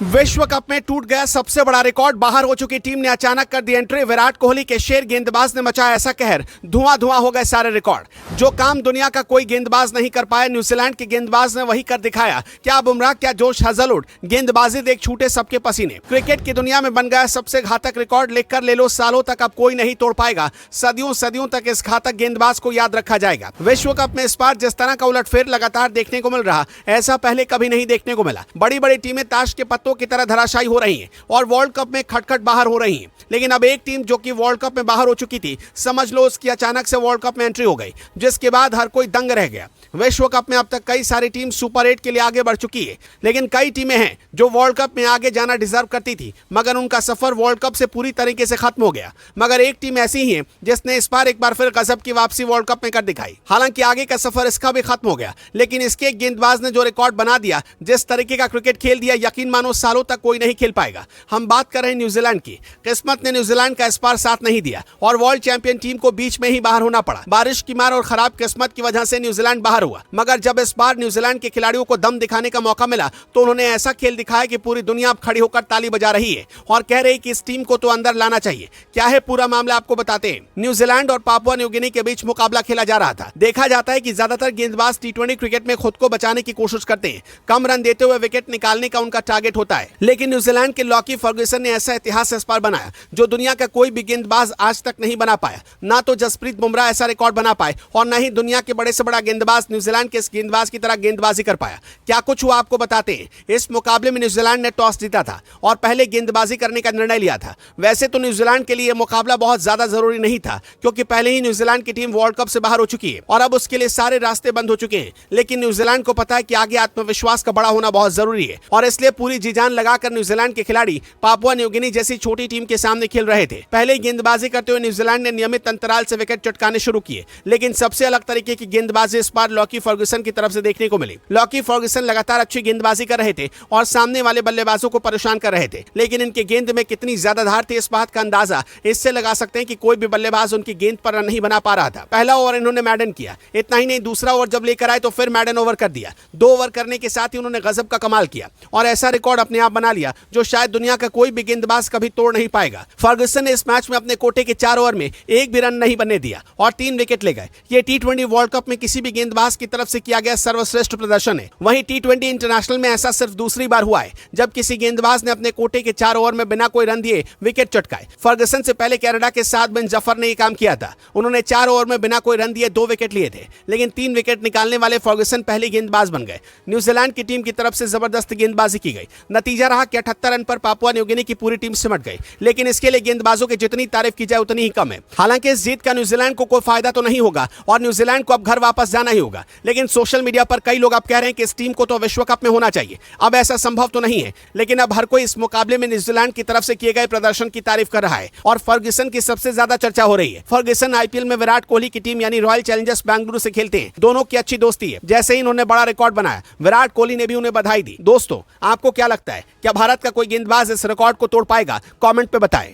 विश्व कप में टूट गया सबसे बड़ा रिकॉर्ड। बाहर हो चुकी टीम ने अचानक कर दी एंट्री। विराट कोहली के शेर गेंदबाज ने मचाया ऐसा कहर, धुआं धुआं हो गए सारे रिकॉर्ड। जो काम दुनिया का कोई गेंदबाज नहीं कर पाया, न्यूजीलैंड के गेंदबाज ने वही कर दिखाया। क्या बुमराह, क्या जोश हजलवुड, गेंदबाजी देख छूटे सबके पसीने। क्रिकेट की दुनिया में बन गया सबसे घातक रिकॉर्ड। लिखकर ले लो, सालों तक अब कोई नहीं तोड़ पाएगा। सदियों सदियों तक इस घातक गेंदबाज को याद रखा जाएगा। विश्व कप में इस बार जिस तरह का उलटफेर लगातार देखने को मिल रहा, ऐसा पहले कभी नहीं देखने को मिला। बड़ी बड़ी टीमें ताश के पत्तों की तरह धराशायी हो रही हैं और वर्ल्ड कप में खटखट बाहर हो रही हैं। लेकिन अब एक टीम जो कि वर्ल्ड कप में बाहर हो चुकी थी, समझ लो उसकी अचानक से वर्ल्ड कप में एंट्री हो गई, जिसके बाद हर कोई दंग रह गया। विश्व कप में अब तक कई सारी टीम सुपर 8 के लिए आगे बढ़ चुकी है, लेकिन कई टीमें हैं जो वर्ल्ड कप में आगे जाना डिजर्व करती थी, मगर उनका सफर वर्ल्ड कप से पूरी तरीके से खत्म हो गया। मगर एक टीम ऐसी ही है जिसने इस बार एक बार फिर गजब की वापसी वर्ल्ड कप में कर दिखाई। हालांकि आगे का सफर इसका भी खत्म हो गया, लेकिन इसके एक गेंदबाज ने जो रिकॉर्ड बना दिया, जिस तरीके का क्रिकेट खेल दिया, यकीन मानो सालों तक कोई नहीं खेल पाएगा। हम बात कर रहे हैं न्यूजीलैंड की। किस्मत ने न्यूजीलैंड का इस बार साथ नहीं दिया और वर्ल्ड चैंपियन टीम को बीच में ही बाहर होना पड़ा। बारिश की मार और खराब किस्मत की वजह से न्यूजीलैंड बाहर हुआ। मगर जब इस बार न्यूजीलैंड के खिलाड़ियों को दम दिखाने का मौका मिला, तो उन्होंने ऐसा खेल दिखाया कि पूरी दुनिया अब खड़ी होकर ताली बजा रही है और कह रही है कि इस टीम को तो अंदर लाना चाहिए। क्या है पूरा मामला, आपको बताते हैं। न्यूजीलैंड और पापुआ न्यू गिनी के बीच मुकाबला खेला जा रहा था। देखा जाता है कि ज्यादातर गेंदबाज टी20 क्रिकेट में खुद को बचाने की कोशिश करते हैं। कम रन देते हुए विकेट निकालने का उनका टारगेट होता है। लेकिन न्यूजीलैंड के लॉकी फर्ग्यूसन ने ऐसा इतिहास इस बार बनाया जो दुनिया का कोई भी गेंदबाज आज तक नहीं बना पाया। ना तो जसप्रीत बुमराह ऐसा रिकॉर्ड बना पाए और न ही दुनिया के बड़े से बड़ा गेंदबाज न्यूजीलैंड के इस गेंदबाज की तरह गेंदबाजी कर पाया। क्या कुछ हुआ, आपको बताते हैं। इस मुकाबले में न्यूजीलैंड ने टॉस जीता था और पहले गेंदबाजी करने का निर्णय लिया था। वैसे तो न्यूजीलैंड के लिए यह मुकाबला बहुत ज्यादा जरूरी नहीं था, क्योंकि पहले ही न्यूजीलैंड की टीम वर्ल्ड कप से बाहर हो चुकी है और अब उसके लिए सारे रास्ते बंद हो चुके हैं। लेकिन न्यूजीलैंड को पता है कि आगे आत्मविश्वास का बड़ा होना बहुत जरूरी है और इसलिए पूरी जी जान लगाकर न्यूजीलैंड के खिलाड़ी पापुआ न्यू गिनी जैसी छोटी टीम के सामने खेल रहे थे। पहले गेंदबाजी करते हुए न्यूजीलैंड ने नियमित अंतराल से विकेट चटकाने शुरू किए, लेकिन सबसे अलग तरीके की गेंदबाजी इस बार लॉकी फर्ग्यूसन की तरफ से देखने को मिली। लॉकी फर्ग्यूसन लगातार अच्छी गेंदबाजी कर रहे थे और सामने वाले बल्लेबाजों को परेशान कर रहे थे, लेकिन इनके गेंद में कितनी ज्यादा धार थी, इस बात का अंदाजा इससे लगा सकते हैं कि कोई भी बल्लेबाज उनकी गेंद पर रन नहीं बना पा रहा था। पहला ओवर इन्होंने मैडन किया, इतना ही नहीं, दूसरा ओवर जब लेकर आए तो फिर मैडन ओवर कर दिया। 2 ओवर करने के साथ ही उन्होंने गजब का कमाल किया और ऐसा रिकॉर्ड अपने आप बना लिया जो शायद दुनिया का कोई भी गेंदबाज कभी तोड़ नहीं पाएगा। फर्ग्यूसन ने इस मैच में अपने कोटे के 4 ओवर में एक भी रन नहीं बनने दिया और 3 विकेट ले गए। ये टी20 वर्ल्ड कप में किसी भी गेंदबाज की तरफ से किया गया सर्वश्रेष्ठ प्रदर्शन है। वहीं टी20 इंटरनेशनल में ऐसा सिर्फ दूसरी बार हुआ है जब किसी गेंदबाज ने अपने कोटे के 4 ओवर में बिना कोई रन दिए विकेट चटकाए। फर्ग्यूसन से पहले कनाडा के साथ बिन जफर ने यह काम किया था। उन्होंने 4 ओवर में बिना कोई रन दिए 2 विकेट लिए थे, लेकिन 3 विकेट निकालने वाले फर्ग्यूसन पहले गेंदबाज बन गए। न्यूजीलैंड की टीम की तरफ से जबरदस्त गेंदबाजी की गई। नतीजा रहा कि 78 रन पर पापुआ न्यू गिनी की पूरी टीम सिमट गई, लेकिन इसके लिए गेंदबाजों की जितनी तारीफ की जाए उतनी ही कम है। हालांकि इस जीत का न्यूजीलैंड को कोई फायदा तो नहीं होगा और न्यूजीलैंड को अब घर वापस जाना ही होगा, लेकिन सोशल मीडिया पर कई लोग अब कह रहे हैं कि इस टीम को तो विश्व कप में होना चाहिए। अब ऐसा संभव तो नहीं है, लेकिन अब हर कोई इस मुकाबले में न्यूजीलैंड की तरफ से किए गए प्रदर्शन की तारीफ कर रहा है और फर्ग्यूसन की सबसे ज्यादा चर्चा हो रही है। फर्ग्यूसन आईपीएल में विराट कोहली की टीम यानी रॉयल चैलेंजर्स बेंगलुरु से खेलते हैं। दोनों की अच्छी दोस्ती है। जैसे ही इन्होंने बड़ा रिकॉर्ड बनाया, विराट कोहली ने भी उन्हें बधाई दी। दोस्तों, आपको क्या लगता है, क्या भारत का कोई गेंदबाज इस रिकॉर्ड को तोड़ पाएगा? कमेंट पे बताएं।